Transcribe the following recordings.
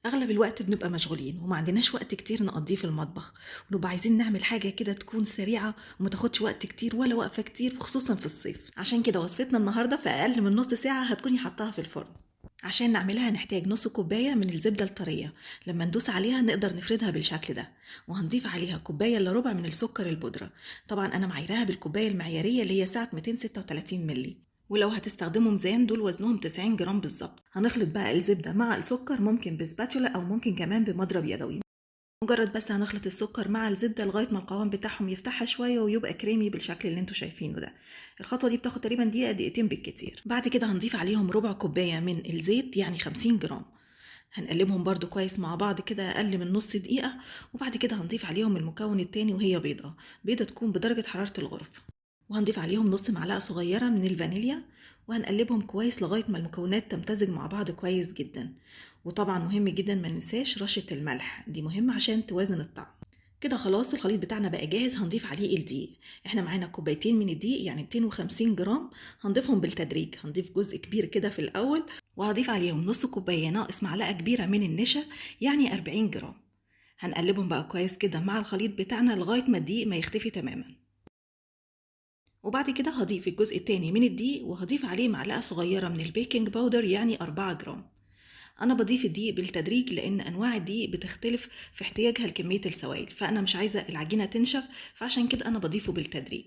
أغلب الوقت بنبقى مشغولين وما عندناش وقت كتير نقضيه في المطبخ، ونبقى عايزين نعمل حاجة كده تكون سريعة وما تاخدش وقت كتير ولا وقفة كتير، خصوصا في الصيف. عشان كده وصفتنا النهاردة في أقل من نص ساعة هتكوني حطاها في الفرن. عشان نعملها هنحتاج نص كوباية من الزبدة الطرية، لما ندوس عليها نقدر نفردها بالشكل ده. وهنضيف عليها كوباية إلا ربع من السكر البودرة. طبعا أنا معايراها بالكوباية المعيارية اللي هي سعة 236 مللي. ولو هتستخدموا ميزان دول وزنهم 90 جرام بالظبط. هنخلط بقى الزبدة مع السكر، ممكن بسباتولا أو ممكن كمان بمضرب يدوي. مجرد بس هنخلط السكر مع الزبدة لغاية ما القوام بتاعهم يفتحها شوية ويبقى كريمي بالشكل اللي انتوا شايفينه ده. الخطوة دي بتاخد تقريبا دقيقة دقيقتين بالكتير. بعد كده هنضيف عليهم ربع كوباية من الزيت، يعني 50 جرام. هنقلبهم برضو كويس مع بعض كده أقل من نص دقيقة. وبعد كده هنضيف عليهم المكون التاني وهي بيضة. بيضة تكون بدرجة حرارة الغرفة. وهنضيف عليهم نص معلقة صغيرة من الفانيليا. وهنقلبهم كويس لغاية ما المكونات تمتزج مع بعض كويس جدا. وطبعا مهم جدا ما ننساش رشة الملح، دي مهمة عشان توازن الطعم. كده خلاص الخليط بتاعنا بقى جاهز. هنضيف عليه الدقيق. احنا معانا كوبايتين من الدقيق يعني 250 جرام. هنضيفهم بالتدريج، هنضيف جزء كبير كده في الأول، وهضيف عليهم نص كوباية ناقص معلقة كبيرة من النشا، يعني 40 جرام. هنقلبهم بقى كويس كده مع الخليط بتاعنا لغاية ما الدقيق ما يختفي تماما. وبعد كده هضيف الجزء التاني من الدقيق وهضيف عليه معلقة صغيرة من البيكنج باودر، يعني 4 جرام. أنا بضيف الدقيق بالتدريج لأن أنواع الدقيق بتختلف في احتياجها لكمية السوائل، فأنا مش عايزة العجينة تنشف، فعشان كده أنا بضيفه بالتدريج.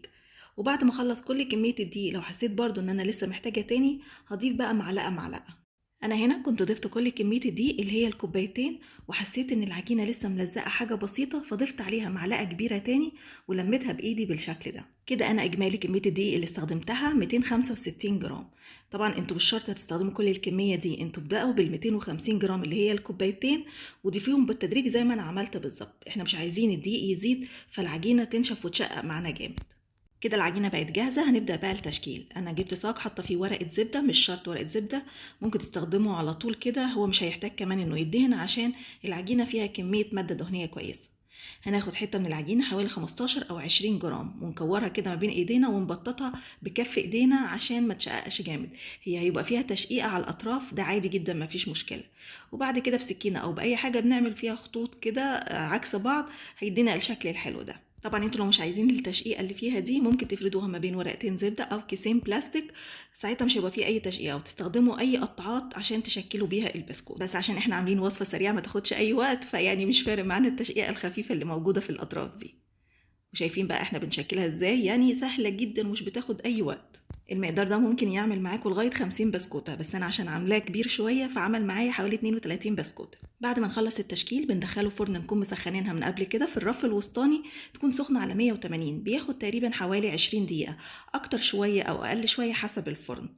وبعد ما أخلص كل كمية الدقيق، لو حسيت برضو إن أنا لسه محتاجة تاني هضيف بقى معلقة معلقة. انا هنا كنت ضفت كل كمية الدقيق اللي هي الكوبايتين، وحسيت ان العجينة لسه ملزقة حاجة بسيطة فضفت عليها معلقة كبيرة تاني ولميتها بايدي بالشكل ده. كده انا اجمالي كمية الدقيق اللي استخدمتها 265 جرام. طبعا انتوا مش شرط هتستخدموا كل الكمية دي، انتوا ابدأوا بال 250 جرام اللي هي الكوبايتين وضيفيهم بالتدريج زي ما انا عملت بالظبط. احنا مش عايزين الدقيق يزيد فالعجينة تنشف وتشقق معانا جامد. كده العجينة بقت جاهزة، هنبدأ بقى التشكيل. أنا جبت صاج حاطة فيه ورقة زبدة، مش شرط ورقة زبدة، ممكن تستخدمه على طول كده، هو مش هيحتاج كمان إنه يدهن عشان العجينة فيها كمية مادة دهنية كويسة. هناخد حتة من العجينة حوالي 15 أو 20 جرام ونكورها كده ما بين إيدينا ونبططها بكف إيدينا عشان ما تشققش جامد. هي هيبقى فيها تشقيقة على الأطراف، ده عادي جدا مفيش مشكلة. وبعد كده بسكينة أو بأي حاجة بنعمل فيها خطوط كده عكس بعض، هيدينا الشكل الحلو ده. طبعا انتوا لو مش عايزين التشقيقه اللي فيها دي ممكن تفردوها ما بين ورقتين زبده او كيسين بلاستيك، ساعتها مش هيبقى فيه اي تشقيقه، وتستخدموا اي قطعات عشان تشكلوا بيها البسكوت. بس عشان احنا عاملين وصفه سريعه ما تاخدش اي وقت، فيعني مش فارق معانا التشقيقه الخفيفه اللي موجوده في الاطراف دي. وشايفين بقى احنا بنشكلها ازاي، يعني سهله جدا ومش بتاخد اي وقت. المقدار ده ممكن يعمل معاكم لغايه 50 بسكوته، بس انا عشان عاملاه كبير شويه فعمل معايا حوالي 32 بسكوته. بعد ما نخلص التشكيل بندخله فرن نكون مسخنينها من قبل كده في الرف الوسطاني، تكون سخنه على 180، بياخد تقريبا حوالي 20 دقيقه، اكتر شويه او اقل شويه حسب الفرن.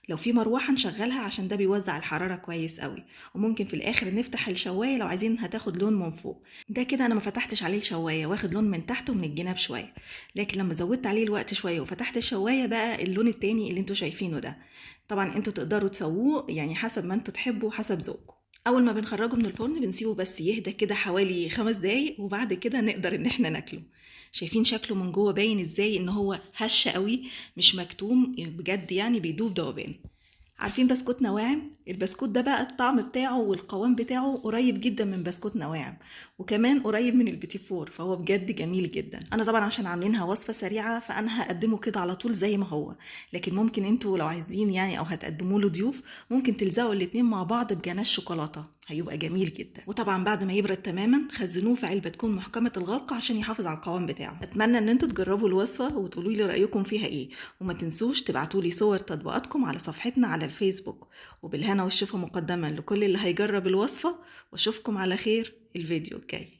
لو في مروحه نشغلها عشان ده بيوزع الحراره كويس قوي. وممكن في الاخر نفتح الشوايه لو عايزين هتاخد لون من فوق. ده كده انا ما فتحتش عليه الشوايه، واخد لون من تحت ومن الجناب شويه. لكن لما زودت عليه الوقت شويه وفتحت الشوايه بقى اللون التاني اللي انتوا شايفينه ده. طبعا انتوا تقدروا تسووه يعني حسب ما انتوا تحبوا، حسب ذوقكم. اول ما بنخرجه من الفرن بنسيبه بس يهدى كده حوالي 5 دقايق، وبعد كده نقدر ان احنا ناكله. شايفين شكله من جوه باين ازاي ان هو هش قوي، مش مكتوم بجد، يعني بيدوب دوبان. عارفين بسكوت نواعم؟ البسكوت ده بقى الطعم بتاعه والقوام بتاعه قريب جدا من بسكوت نواعم، وكمان قريب من البيتي فور، فهو بجد جميل جدا. انا طبعا عشان عاملينها وصفة سريعة فانا هقدمه كده على طول زي ما هو، لكن ممكن انتوا لو عايزين يعني او هتقدموا له ضيوف ممكن تلزقوا الاتنين مع بعض بجناش شوكولاتة، هيبقى جميل جدا. وطبعا بعد ما يبرد تماما خزنوه في علبة تكون محكمة الغلق عشان يحافظ على القوام بتاعه. اتمنى ان انتوا تجربوا الوصفة وتقولوا لي رأيكم فيها ايه، وما تنسوش تبعتوا لي صور تطبيقاتكم على صفحتنا على الفيسبوك. وبالهنا والشفا مقدما لكل اللي هيجرب الوصفة، واشوفكم على خير الفيديو الجاي.